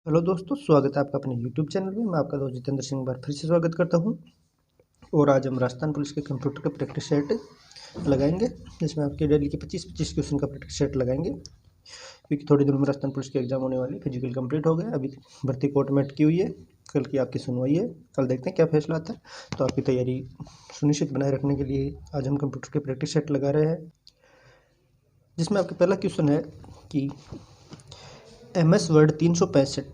Hello दोस्तों, स्वागत है आपका अपने यूट्यूब चैनल में। मैं आपका दोस्त जितेंद्र सिंह बार फिर से स्वागत करता हूं। और आज हम राजस्थान पुलिस के कंप्यूटर का प्रैक्टिस सेट लगाएंगे, जिसमें आपके डेली के 25-25 क्वेश्चन का प्रैक्टिस सेट लगाएंगे, क्योंकि थोड़ी देर में राजस्थान पुलिस के एग्जाम होने वाली। फिजिकल कंप्लीट हो गया, अभी भर्ती कोर्ट में अटकी हुई है। कल की आपकी सुनवाई है, कल देखते हैं क्या फैसला आता है। तो आपकी तैयारी सुनिश्चित बनाए रखने के लिए आज हम कंप्यूटर के प्रैक्टिस सेट लगा रहे हैं, जिसमें आपका पहला क्वेश्चन है कि MS वर्ड 365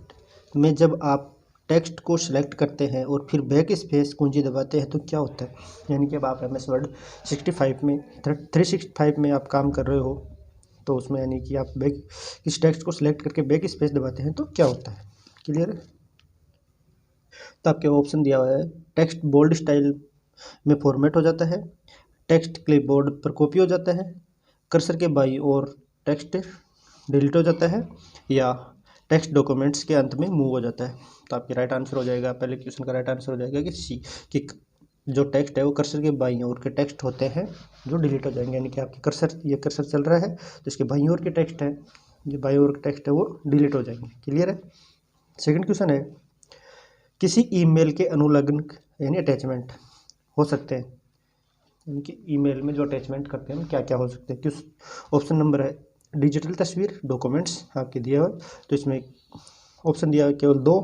में जब आप टेक्स्ट को सिलेक्ट करते हैं और फिर बैक स्पेस कुंजी दबाते हैं तो क्या होता है। यानी कि अब आप MS वर्ड 65 में 365 में आप काम कर रहे हो, तो उसमें यानी कि आप बैक इस टेक्स्ट को सिलेक्ट करके बैक स्पेस दबाते हैं तो क्या होता है। क्लियर है। तो आपके ऑप्शन दिया हुआ है, टेक्स्ट बोल्ड स्टाइल में फॉर्मेट हो जाता है, टेक्स्ट क्लिपबोर्ड पर कॉपी हो जाता है, कर्सर के बाईं ओर टेक्स्ट डिलीट हो जाता है, या टेक्स्ट डॉक्यूमेंट्स के अंत में मूव हो जाता है। तो आपकी राइट आंसर हो जाएगा, पहले क्वेश्चन का राइट आंसर हो जाएगा कि सी, कि जो टेक्स्ट है वो कर्सर के बाईं ओर के टेक्स्ट होते हैं जो डिलीट हो जाएंगे। यानी कि आपके कर्सर, ये कर्सर चल रहा है तो इसके बाईं ओर के टेक्स्ट है, जो बाईं ओर के टेक्स्ट है वो डिलीट हो जाएंगे। क्लियर है। सेकंड क्वेश्चन है, किसी ईमेल के अनुलग्न यानी अटैचमेंट हो सकते हैं। यानी कि ईमेल में जो अटैचमेंट करते हैं क्या क्या हो सकते हैं। किस ऑप्शन नंबर है, डिजिटल तस्वीर, डॉक्यूमेंट्स आपके दिया हुआ, तो इसमें ऑप्शन दिया है केवल दो,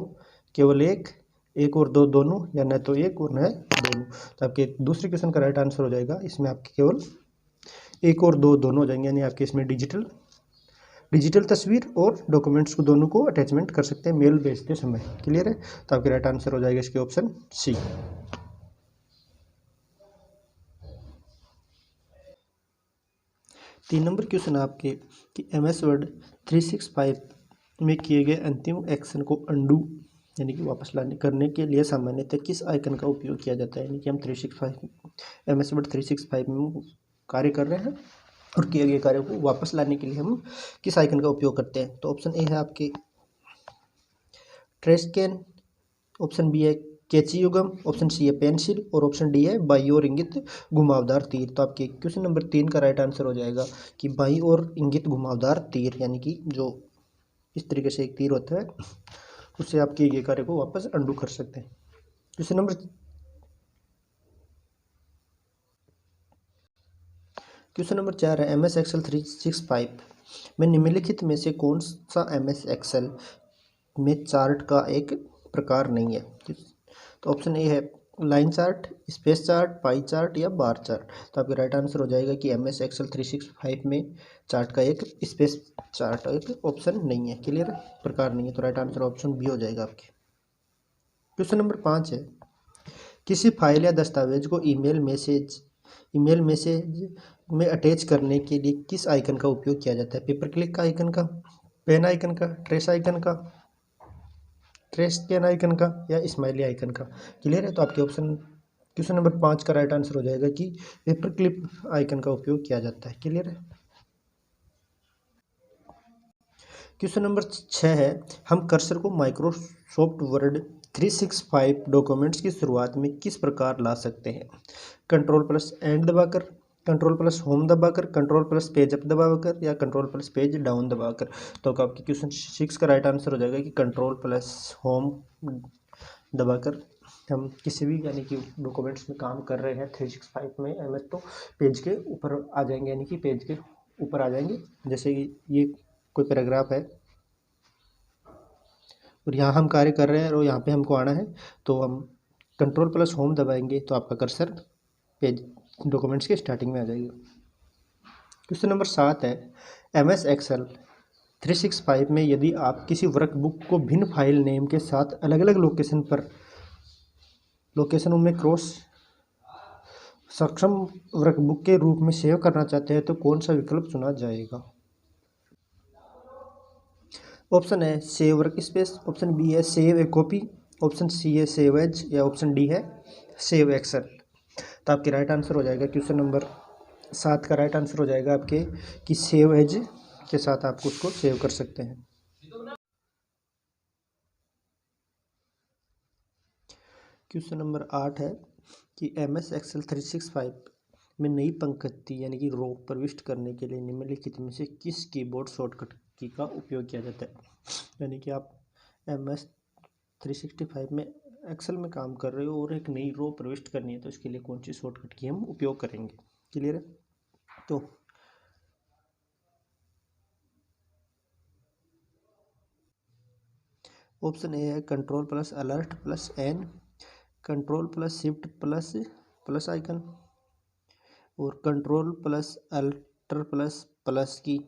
केवल एक और दो दोनों, या न तो एक और न दोनों। तो आपके दूसरे क्वेश्चन का राइट आंसर हो जाएगा, इसमें आपके केवल एक और दो दोनों हो जाएंगे। यानी आपके इसमें डिजिटल तस्वीर और डॉक्यूमेंट्स को दोनों को अटैचमेंट कर सकते हैं मेल भेजते समय। क्लियर है। तो आपके राइट आंसर हो जाएगा इसके ऑप्शन सी। 3 नंबर क्वेश्चन आपके कि MS वर्ड 365 में किए गए अंतिम एक्शन को अंडू यानी कि वापस लाने करने के लिए सामान्यतः किस आइकन का उपयोग किया जाता है। यानी कि हम 365 MS वर्ड 365 में कार्य कर रहे हैं और किए गए कार्यों को वापस लाने के लिए हम किस आइकन का उपयोग करते हैं। तो ऑप्शन ए है आपके ट्रेस कैन, ऑप्शन बी है कैची युगम, ऑप्शन सी है पेंसिल, और ऑप्शन डी है बाई ओर इंगित घुमावदार तीर। तो आपके क्वेश्चन नंबर 3 का राइट आंसर हो जाएगा कि बाई ओर इंगित घुमावदार तीर, यानी कि जो इस तरीके से एक तीर होता है, उससे आपके ये कार्य को वापस अंडू कर सकते हैं। क्वेश्चन नंबर 4 है, MS एक्सेल 365 में निम्नलिखित में से कौन सा MS एक्सेल में चार्ट का एक प्रकार नहीं है। तो ऑप्शन ए है line chart, space chart, pie chart या बार चार्ट। तो आपका राइट आंसर हो जाएगा कि MS एक्सेल 365 में चार्ट का एक स्पेस चार्ट एक ऑप्शन नहीं है। क्लियर है, प्रकार नहीं है। तो राइट आंसर ऑप्शन बी हो जाएगा आपके। क्वेश्चन नंबर 5 है, किसी फाइल या दस्तावेज को ईमेल मैसेज में अटैच करने के लिए किस आइकन का उपयोग किया जाता है। पेपर क्लिक का आइकन का, पेन आइकन का, ट्रेस आइकन का, ट्रेस स्कैन आइकन का, या स्माइली आइकन का। क्लियर है। तो आपके ऑप्शन क्वेश्चन नंबर 5 का राइट आंसर हो जाएगा कि पेपर क्लिप आइकन का उपयोग किया जाता है। क्लियर है। क्वेश्चन नंबर 6 है, हम कर्सर को माइक्रोसॉफ्ट वर्ड 365 डॉक्यूमेंट्स की शुरुआत में किस प्रकार ला सकते हैं। कंट्रोल प्लस एंड दबाकर, कंट्रोल प्लस होम दबाकर, कंट्रोल प्लस पेज अप दबाकर, या कंट्रोल प्लस पेज डाउन दबाकर। तो आपके क्वेश्चन 6 का राइट आंसर हो जाएगा कि कंट्रोल प्लस होम दबाकर हम किसी भी यानी कि डॉक्यूमेंट्स में काम कर रहे हैं 365 में MS, तो पेज के ऊपर आ जाएंगे, यानी कि पेज के ऊपर आ जाएंगे। जैसे कि ये कोई पैराग्राफ है और यहाँ हम कार्य कर रहे हैं और यहाँ पे हमको आना है, तो हम कंट्रोल प्लस होम दबाएंगे तो आपका कर्सर पेज डॉक्यूमेंट्स के स्टार्टिंग में आ जाएगा। क्वेश्चन नंबर 7 है, MS एक्सेल 365 में यदि आप किसी वर्कबुक को भिन्न फाइल नेम के साथ अलग अलग लोकेशनों में क्रॉस सक्षम वर्कबुक के रूप में सेव करना चाहते हैं तो कौन सा विकल्प चुना जाएगा। ऑप्शन है save workspace, option B है save a copy, option C है सेव एज, या ऑप्शन डी है सेव एक्सेल। तो आपके राइट आंसर हो जाएगा क्वेश्चन नंबर 7 का राइट आंसर हो जाएगा आपके कि सेव एज के साथ आप उसको सेव कर सकते हैं। क्वेश्चन नंबर 8 है कि MS एक्सेल 365 में नई पंक्ति यानी कि रो प्रविष्ट करने के लिए निम्नलिखित में से किस कीबोर्ड शॉर्टकट की का उपयोग किया जाता है। यानी कि आप MS 365 में एक्सेल में काम कर रहे हो और एक नई रो प्रविष्ट करनी है, तो इसके लिए कौन सी शॉर्टकट की हम उपयोग करेंगे। क्लियर है। तो ऑप्शन ए है control plus alt plus N, control plus shift plus plus icon, और control plus alt plus plus key,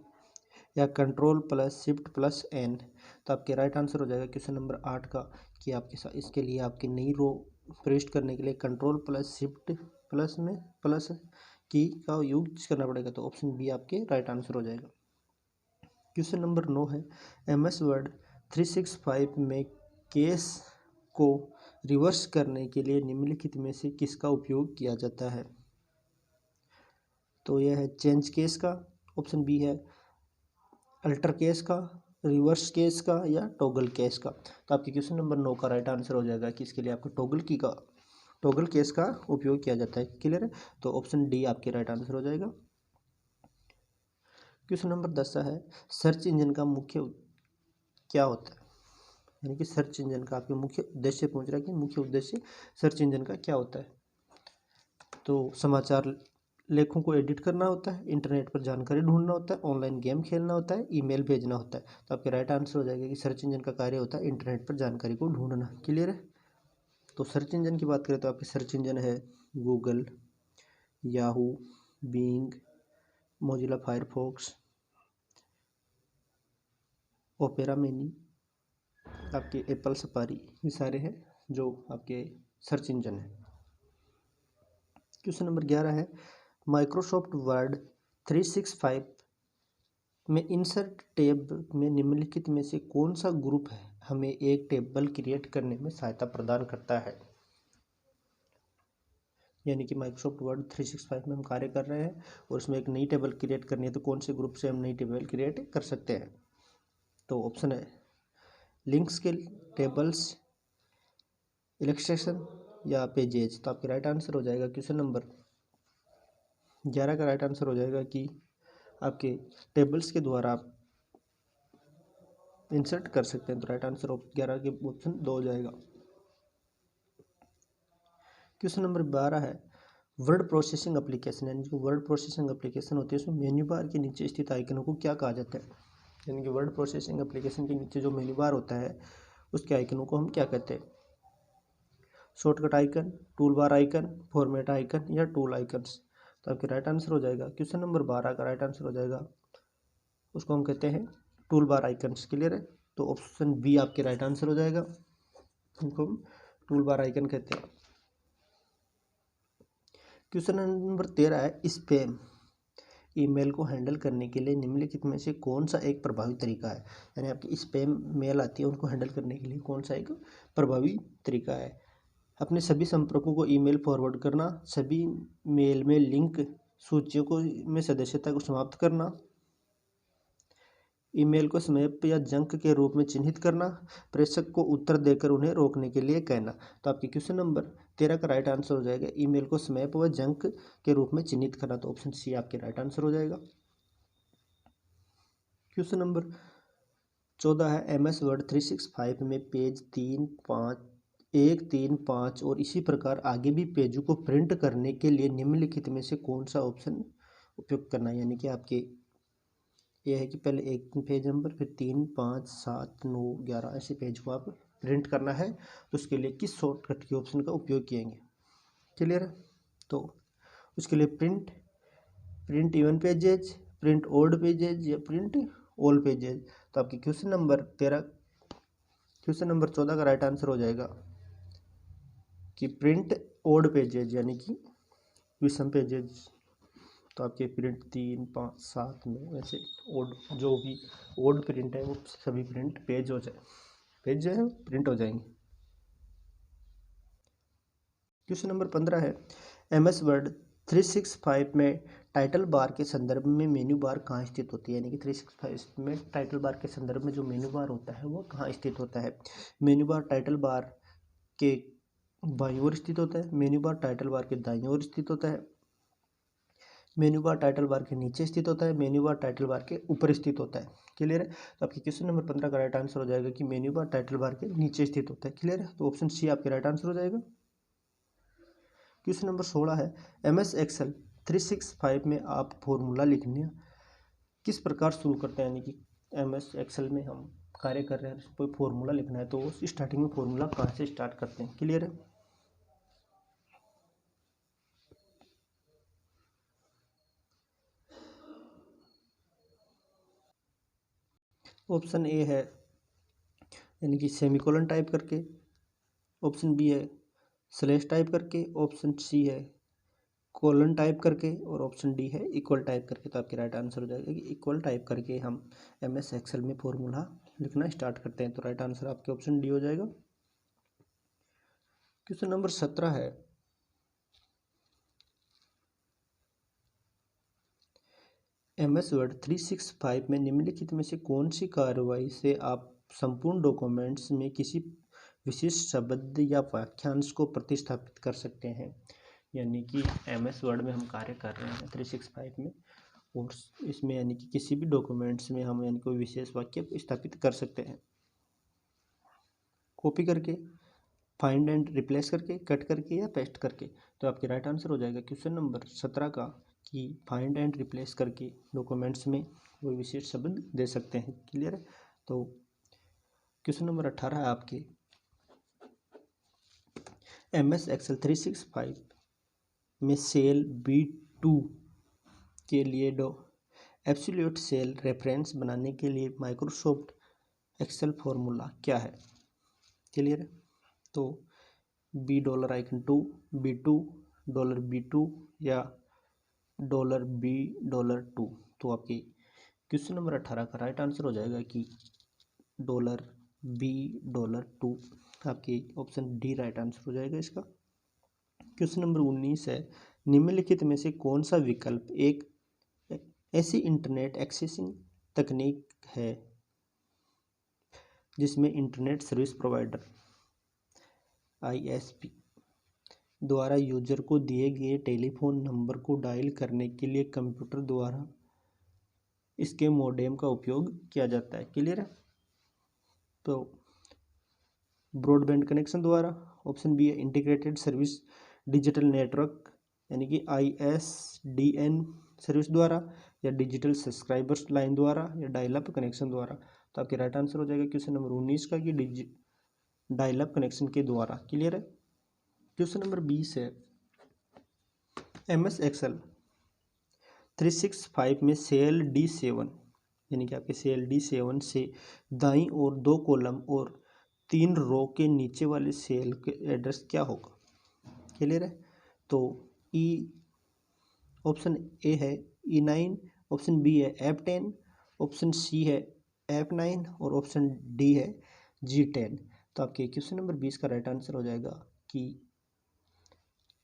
या control plus shift plus N. तो आपके राइट आंसर हो जाएगा क्वेश्चन नंबर 8 का कि आपके साथ इसके लिए आपकी नई रो प्रविष्ट करने के लिए कंट्रोल प्लस शिफ्ट प्लस में प्लस की का यूज करना पड़ेगा। तो ऑप्शन बी आपके राइट आंसर हो जाएगा। क्वेश्चन नंबर 9 है MS वर्ड 365 में केस को रिवर्स करने के लिए निम्नलिखित में से किसका उपयोग किया जाता है। तो यह है चेंज केस का, ऑप्शन बी है अल्टर केस का, रिवर्स केस का, या टॉगल केस का। तो आपके क्वेश्चन नंबर 9 का राइट आंसर हो जाएगा कि इसके लिए आपको टॉगल केस का उपयोग किया जाता है। क्लियर है। तो ऑप्शन डी आपके राइट आंसर हो जाएगा। क्वेश्चन नंबर 10 है सर्च इंजन का मुख्य क्या होता है, यानी कि सर्च इंजन का आपके मुख्य उद्देश्य पूछ रहा है कि मुख्य उद्देश्य सर्च इंजन का क्या होता है। तो समाचार लेखों को एडिट करना होता है, इंटरनेट पर जानकारी ढूंढना होता है, ऑनलाइन गेम खेलना होता है, ईमेल भेजना होता है। तो आपके राइट आंसर हो जाएगा कि सर्च इंजन का कार्य होता है इंटरनेट पर जानकारी को ढूंढना। क्लियर है। तो सर्च इंजन की बात करें तो आपके सर्च इंजन है Google, Yahoo, Bing, Mozilla Firefox, Opera Mini, आपके एप्पल सफारी, ये सारे हैं जो आपके सर्च इंजन है। क्वेश्चन नंबर 11 है माइक्रोसॉफ्ट वर्ड 365 में इंसर्ट टैब में निम्नलिखित में से कौन सा ग्रुप है हमें एक टेबल क्रिएट करने में सहायता प्रदान करता है। यानी कि माइक्रोसॉफ्ट वर्ड 365 में हम कार्य कर रहे हैं और उसमें एक नई टेबल क्रिएट करनी है, तो कौन से ग्रुप से हम नई टेबल क्रिएट कर सकते हैं। तो ऑप्शन है लिंक्स के, टेबल्स, इलस्ट्रेशन, या पेजेज। तो आपके राइट आंसर हो जाएगा क्वेश्चन नंबर 11 का राइट आंसर हो जाएगा कि आपके टेबल्स के द्वारा आप इंसर्ट कर सकते हैं। तो राइट आंसर 11 के ऑप्शन 2 हो जाएगा। क्वेश्चन नंबर 12 है वर्ड प्रोसेसिंग एप्लीकेशन, यानी जो वर्ड प्रोसेसिंग एप्लीकेशन होती है उसमें मेन्यू बार के नीचे स्थित आइकनों को क्या कहा जाता है। यानी कि वर्ड प्रोसेसिंग एप्लीकेशन के नीचे जो मेन्यू बार होता है उसके आइकनों को हम क्या कहते हैं। Shortcut icon, tool bar icon, format icon, या टूल आइकन्स। तो आपके राइट आंसर हो जाएगा क्वेश्चन नंबर 12 का राइट आंसर हो जाएगा, उसको हम कहते हैं टूल बार आइकन्स। क्लियर है। तो ऑप्शन बी आपके राइट आंसर हो जाएगा, उनको हम टूल बार आइकन कहते हैं। क्वेश्चन नंबर 13 है स्पैम ईमेल को हैंडल करने के लिए निम्नलिखित में से कौन सा एक प्रभावी तरीका है। यानी आपकी स्पैम मेल आती है उनको हैंडल करने के लिए कौन सा एक प्रभावी तरीका है। अपने सभी संपर्कों को ईमेल फॉरवर्ड करना, सभी मेल में लिंक सूचियों को में सदस्यता को समाप्त करना, ईमेल को स्पैम या जंक के रूप में चिन्हित करना, प्रेषक को उत्तर देकर उन्हें रोकने के लिए कहना। तो आपके क्वेश्चन नंबर 13 का राइट आंसर हो जाएगा ईमेल को स्पैम व जंक के रूप में चिन्हित करना। तो ऑप्शन सी आपके राइट आंसर हो जाएगा। क्वेश्चन नंबर 14 है MS वर्ड 365 में पेज 3, 5, 1, 3, 5 और इसी प्रकार आगे भी पेजों को प्रिंट करने के लिए निम्नलिखित में से कौन सा ऑप्शन उपयोग करना है। यानी कि आपके यह है कि पहले एक पेज नंबर, फिर 3, 5, 7, 9, 11 ऐसे पेज को आप प्रिंट करना है, तो उसके लिए किस शॉर्टकट के ऑप्शन का उपयोग किएंगे। क्लियर है। तो उसके लिए print even pages, print old pages, या प्रिंट ऑल पेजेज। तो आपके क्वेश्चन नंबर 14 का राइट आंसर हो जाएगा कि प्रिंट ओल्ड पेजेज, यानी कि विषम पेजेज। तो आपके प्रिंट 3, 5, 7, 9 ऐसे ओड जो भी ओल्ड प्रिंट है वो सभी प्रिंट पेज जो है प्रिंट हो जाएंगे। क्वेश्चन नंबर 15 है MS वर्ड 365 में टाइटल बार के संदर्भ में मेन्यू बार कहाँ स्थित होती है। यानी कि 365 में टाइटल बार के संदर्भ में जो मेन्यू बार होता है वो कहाँ स्थित होता है। मेन्यू बार टाइटल बार के बाईं ओर स्थित होता है, मेन्यू बार टाइटल बार के दाईं ओर स्थित होता है, मेन्यू बार टाइटल बार के नीचे स्थित होता है, मेन्यू बार टाइटल बार के ऊपर स्थित होता है। क्लियर है। तो आपके क्वेश्चन नंबर 15 का राइट आंसर हो जाएगा कि मेन्यू बार टाइटल बार के नीचे स्थित होता है। क्लियर है। तो ऑप्शन सी आपके राइट आंसर हो जाएगा। क्वेश्चन नंबर 16 है, MS एक्सेल 365 में आप फॉर्मूला लिखने किस प्रकार शुरू करते हैं। यानी कि MS एक्सेल में हम कार्य कर रहे हैं, कोई फॉर्मूला लिखना है तो स्टार्टिंग में फॉर्मूला कहाँ से स्टार्ट करते हैं। क्लियर है। ऑप्शन ए है यानी कि सेमीकोलन टाइप करके, ऑप्शन बी है स्लैश टाइप करके, ऑप्शन सी है कोलन टाइप करके, और ऑप्शन डी है इक्वल टाइप करके। तो आपके राइट आंसर हो जाएगा कि इक्वल टाइप करके हम MS एक्सेल में फॉर्मूला लिखना स्टार्ट करते हैं। तो राइट आंसर आपके ऑप्शन डी हो जाएगा। क्वेश्चन नंबर 17 है, MS वर्ड 365 में निम्नलिखित में से कौन सी कार्रवाई से आप संपूर्ण डॉक्यूमेंट्स में किसी विशिष्ट शब्द या वाक्यांश को प्रतिस्थापित कर सकते हैं। यानी कि MS वर्ड में हम कार्य कर रहे हैं 365 में, और इसमें यानी कि किसी भी डॉक्यूमेंट्स में हम यानी कोई विशेष वाक्य को स्थापित कर सकते हैं। कॉपी करके, फाइंड एंड रिप्लेस करके, कट करके या पेस्ट करके। तो आपके राइट आंसर हो जाएगा क्वेश्चन नंबर 17 का कि फाइंड एंड रिप्लेस करके डॉक्यूमेंट्स में कोई विशेष शब्द दे सकते हैं। क्लियर है। तो क्वेश्चन नंबर 18 है आपके, MS एक्सेल 365 में सेल B2 के लिए एब्सोल्यूट सेल रेफरेंस बनाने के लिए माइक्रोसॉफ्ट एक्सेल फॉर्मूला क्या है। क्लियर है। तो $2, B2, $B2 या $B2। तो आपके क्वेश्चन नंबर 18 का राइट आंसर हो जाएगा कि $B2। आपके ऑप्शन डी राइट आंसर हो जाएगा इसका। क्वेश्चन नंबर 19 है, निम्नलिखित में से कौन सा विकल्प एक ऐसी इंटरनेट एक्सेसिंग तकनीक है जिसमें इंटरनेट सर्विस प्रोवाइडर ISP द्वारा यूजर को दिए गए टेलीफोन नंबर को डायल करने के लिए कंप्यूटर द्वारा इसके मॉडेम का उपयोग किया जाता है। क्लियर है। तो ब्रॉडबैंड कनेक्शन द्वारा, ऑप्शन बी है इंटीग्रेटेड सर्विस डिजिटल नेटवर्क यानी कि ISDN सर्विस द्वारा, या डिजिटल सब्सक्राइबर्स लाइन द्वारा, या डायल अप कनेक्शन द्वारा। तो आपके राइट आंसर हो जाएगा क्वेश्चन नंबर 19 का कि डायल अप कनेक्शन के द्वारा। क्लियर है। क्वेश्चन नंबर 20 है, MS एक्सेल 365 में सेल D7 यानी कि आपके सेल D7 से दाईं ओर 2 कॉलम और 3 रो के नीचे वाले सेल के एड्रेस क्या होगा। क्लियर है। तो ऑप्शन ए है E9, ऑप्शन बी है F10, ऑप्शन सी है F9 और ऑप्शन डी है G10। तो आपके क्वेश्चन नंबर 20 का राइट आंसर हो जाएगा कि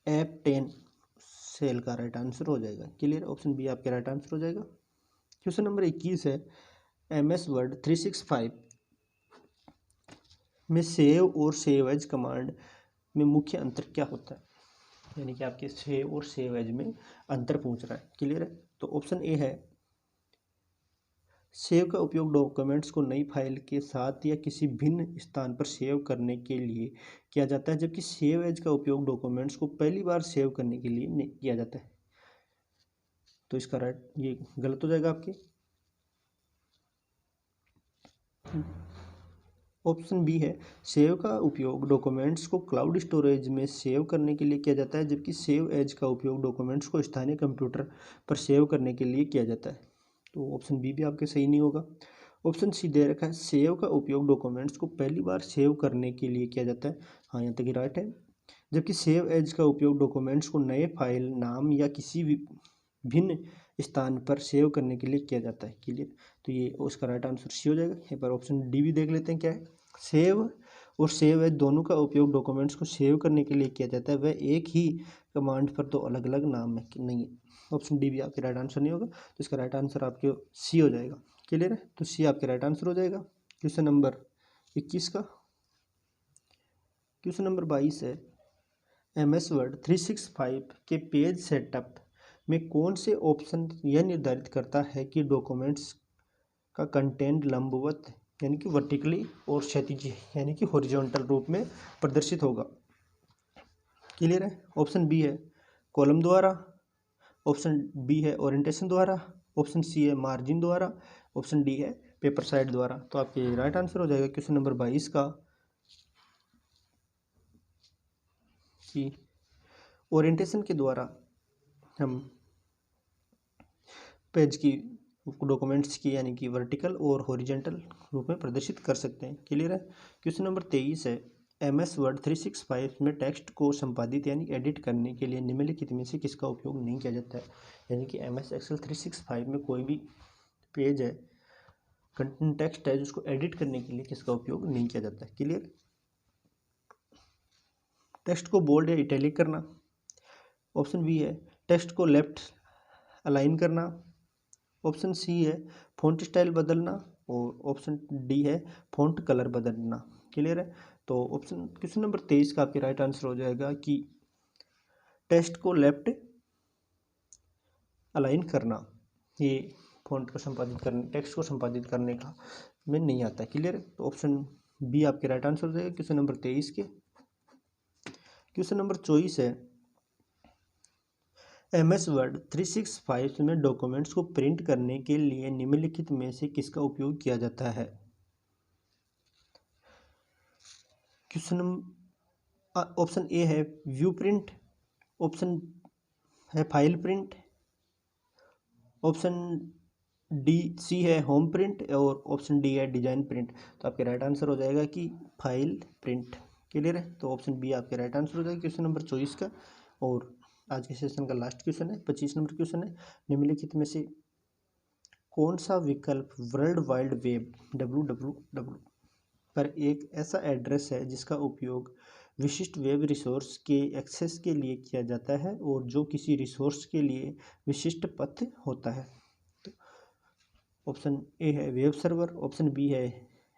F10 सेल का राइट आंसर हो जाएगा। क्लियर। ऑप्शन बी आपके राइट आंसर हो जाएगा। क्वेश्चन नंबर 21 है, MS वर्ड 365 में सेव और सेव एज कमांड में मुख्य अंतर क्या होता है। यानी कि आपके सेव और सेव एज में अंतर पूछ रहा है। क्लियर है। तो ऑप्शन ए है, सेव का उपयोग डॉक्यूमेंट्स को नई फाइल के साथ या किसी भिन्न स्थान पर सेव करने के लिए किया जाता है, जबकि सेव एज का उपयोग डॉक्यूमेंट्स को पहली बार सेव करने के लिए नहीं किया जाता है। तो इसका राइट ये गलत हो जाएगा आपके। ऑप्शन बी है, सेव का उपयोग डॉक्यूमेंट्स को क्लाउड स्टोरेज में सेव करने के लिए किया जाता है, जबकि सेव एज का उपयोग डॉक्यूमेंट्स को स्थानीय कंप्यूटर पर सेव करने के लिए किया जाता है। तो ऑप्शन बी भी आपके सही नहीं होगा। ऑप्शन सी दे रखा है, सेव का उपयोग डॉक्यूमेंट्स को पहली बार सेव करने के लिए किया जाता है। हाँ, यहाँ तक ही राइट है। जबकि सेव एज का उपयोग डॉक्यूमेंट्स को नए फाइल नाम या किसी भी भिन्न स्थान पर सेव करने के लिए किया जाता है। क्लियर। तो ये उसका राइट आंसर सी हो जाएगा। यहाँ पर ऑप्शन डी भी देख लेते हैं क्या है। सेव और सेव एज दोनों का उपयोग डॉक्यूमेंट्स को सेव करने के लिए किया जाता है, वह एक ही कमांड पर दो अलग अलग नाम है कि नहीं है। ऑप्शन डी भी आपके राइट आंसर नहीं होगा। तो इसका राइट आंसर आपके सी हो जाएगा। क्लियर है। तो सी आपके राइट आंसर हो जाएगा। क्वेश्चन नंबर 21 का। क्वेश्चन नंबर 22 है, MS वर्ड 365 के पेज सेटअप में कौन से ऑप्शन यह निर्धारित करता है कि डॉक्यूमेंट्स का कंटेंट लंबवत यानी कि वर्टिकली और क्षैतिज यानी कि हॉरिजॉन्टल रूप में प्रदर्शित होगा। क्लियर है। ऑप्शन बी है कॉलम द्वारा, ऑप्शन बी है ओरिएंटेशन द्वारा, ऑप्शन सी है मार्जिन द्वारा, ऑप्शन डी है पेपर साइड द्वारा। तो आपके राइट आंसर हो जाएगा क्वेश्चन नंबर 22 का कि ओरिएंटेशन के द्वारा हम पेज की डॉक्यूमेंट्स की यानी कि वर्टिकल और हॉरिजॉन्टल रूप में प्रदर्शित कर सकते हैं। क्लियर है। क्वेश्चन नंबर 23 है MS वर्ड 365 में टेक्स्ट को संपादित यानी एडिट करने के लिए निम्नलिखित में से किसका उपयोग नहीं किया जाता है। यानी कि MS Excel 365 में कोई भी पेज है, कंटेंट टेक्स्ट है, जिसको एडिट करने के लिए किसका उपयोग नहीं किया जाता है। क्लियर। टेक्स्ट को बोल्ड या इटैलिक करना, ऑप्शन बी है टेक्स्ट को लेफ्ट अलाइन करना, ऑप्शन सी है फ़ॉन्ट स्टाइल बदलना और ऑप्शन डी है फ़ॉन्ट कलर बदलना। क्लियर है। तो ऑप्शन क्वेश्चन नंबर 23 का आपके राइट आंसर हो जाएगा कि टेक्स्ट को लेफ्ट अलाइन करना, ये फ़ॉन्ट को संपादित करने, टेक्स्ट को संपादित करने का में नहीं आता। क्लियर है। तो ऑप्शन बी आपके राइट आंसर हो जाएगा क्वेश्चन नंबर 23 के। क्वेश्चन नंबर 24 है MS वर्ड 365 में डॉक्यूमेंट्स को प्रिंट करने के लिए निम्नलिखित में से किसका उपयोग किया जाता है। क्वेश्चन ऑप्शन ए है व्यू प्रिंट, ऑप्शन है file print, option D C है होम प्रिंट और ऑप्शन डी है डिजाइन प्रिंट। तो आपके राइट आंसर हो जाएगा कि फाइल प्रिंट। क्लियर है। तो ऑप्शन बी आपके राइट आंसर हो जाएगा क्वेश्चन नंबर 24 का। और आज के सेशन का लास्ट क्वेश्चन है, 25 नंबर क्वेश्चन है। निम्नलिखित में से कौन सा विकल्प वर्ल्ड वाइड वेब WWW पर एक ऐसा एड्रेस है जिसका उपयोग विशिष्ट वेब रिसोर्स के एक्सेस के लिए किया जाता है और जो किसी रिसोर्स के लिए विशिष्ट पथ होता है। तो ऑप्शन ए है वेब सर्वर, ऑप्शन बी है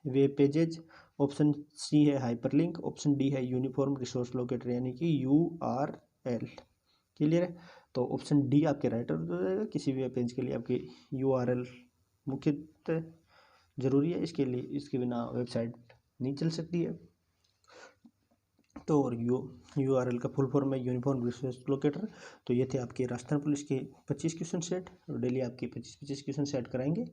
वेब पेजेज, ऑप्शन सी है हाइपरलिंक, ऑप्शन डी है यूनिफॉर्म रिसोर्स लोकेटर यानी कि URL। क्लियर है। तो ऑप्शन डी आपके राइट हो जाएगा। किसी भी वेब पेज के लिए आपकी URL मुख्यतः जरूरी है, इसके लिए इसके बिना वेबसाइट नहीं चल सकती है। तो और URL का फुल फॉर्म है यूनिफॉर्म रिसोर्स लोकेटर। तो ये थे आपके राजस्थान पुलिस के 25 क्वेश्चन सेट और डेली आपके 25-25 क्वेश्चन सेट कराएंगे।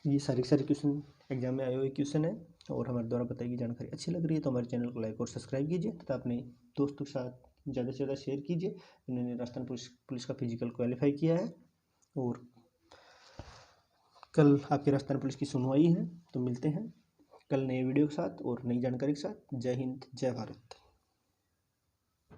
ये सारे क्वेश्चन एग्जाम में आए हुए क्वेश्चन है और हमारे द्वारा बताई गई जानकारी अच्छी लग रही है तो हमारे चैनल को लाइक और सब्सक्राइब कीजिए तथा अपने दोस्तों के साथ ज़्यादा से ज़्यादा शेयर कीजिए जिन्होंने राजस्थान पुलिस का फिजिकल क्वालिफाई किया है। और कल आपके राजस्थान पुलिस की सुनवाई है, तो मिलते हैं कल नए वीडियो के साथ और नई जानकारी के साथ। जय हिंद, जय भारत।